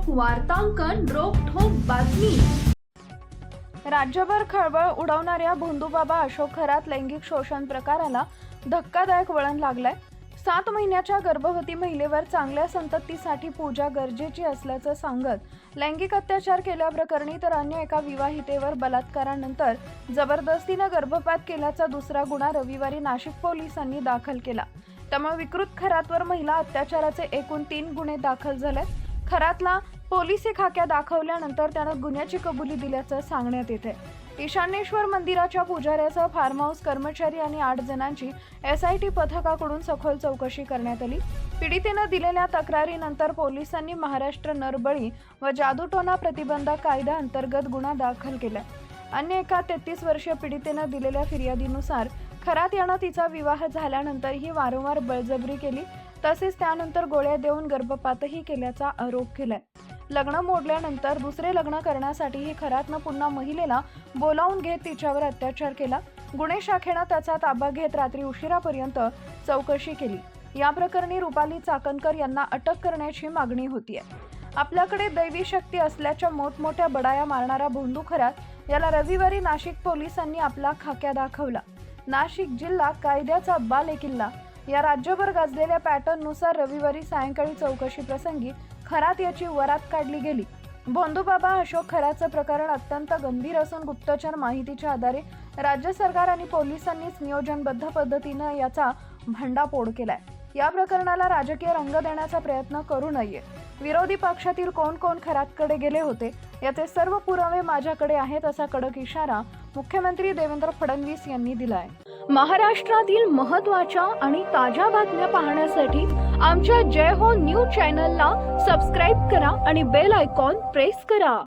वार्तांकन रोखठोक बातमी। राज्यभर खळबळ उडवणाऱ्या भोंदूबाबा अशोक खरात लैंगिक शोषण प्रकाराला धक्कादायक वळण लागलंय। 7 महिन्याच्या गर्भवती महिलेवर चांगल्या संततीसाठी पूजा गरजेची असल्याचं सांगत लैंगिक अत्याचार केल्याप्रकरणी तर अन्य एका विवाहितेवर बलात्कारानंतर जबरदस्तीने गर्भपात केल्याचा दुसरा गुन्हा रविवारी नाशिक पोलिसांनी दाखल केला। त्यामुळे विकृत खरातवर महिला अत्याचाराचे एकूण 3 गुन्हे दाखल झाले। खरातला पोलिसी खाक्या दाखवल्यानंतर त्यानं गुन्ह्याची कबुली दिल्याचं सांगण्यात येते। ईशान्येश्वर मंदिराच्या पुजाऱ्यासह फार्म हाऊस कर्मचारी आणि 8 जणांची SIT पथकाकडून सखोल चौकशी करण्यात आली। पीडितेनं दिलेल्या तक्रारीनंतर पोलिसांनी महाराष्ट्र नरबळी व जादूटोणा प्रतिबंधक कायद्याअंतर्गत गुन्हा दाखल केला। अन्य एका 33 वर्षीय पीडितेनं दिलेल्या फिर्यादीनुसार खरात यानं तिचा विवाह झाल्यानंतर ही वारंवार बळजबरी केली, तसेच त्यानंतर गोळ्या देऊन गर्भपातही केल्याचा आरोप केलाय। लग्न मोडल्यानंतर दुसरे लग्न करण्यासाठी ही खरातनं पुन्हा महिलेला बोलावून घेत तिच्यावर अत्याचार केला। गुन्हे शाखेनं त्याचा ताबा घेत रात्री उशिरापर्यंत चौकशी केली। या प्रकरणी रुपाली चाकणकर यांना अटक करण्याची मागणी होतीये। आपल्याकडे दैवी शक्ती असल्याच्या मोठमोठ्या बडाया मारणारा भोंदू खरात याला रविवारी नाशिक पोलिसांनी आपला खाक्या दाखवला। नाशिक जिल्हा कायद्याचा बालेकिल्ला या राज्यभर गाजलेल्या पॅटर्ननुसार रविवारी सायंकाळी चौकशी प्रसंगी खरात याची वरात काढली गेली। भोंदूबाबा अशोक खरातचं प्रकरण अत्यंत गंभीर असून गुप्तचर माहितीच्या आधारे राज्य सरकार आणि पोलिसांनीच नियोजनबद्ध पद्धतीनं याचा भंडाफोड केलाय। या प्रकरणाला राजकीय रंग देण्याचा प्रयत्न करू नये। विरोधी पक्षातील कोण खरातकडे गेले होते याचे सर्व पुरावे माझ्याकडे आहेत, असा कडक इशारा मुख्यमंत्री देवेंद्र फडणवीस यांनी दिलाय। महाराष्ट्रातील महत्त्वाच्या आणि ताज्या बातम्या पाहण्यासाठी आमच्या जय हो न्यूज चॅनलला सबस्क्राईब करा आणि बेल आयकॉन प्रेस करा।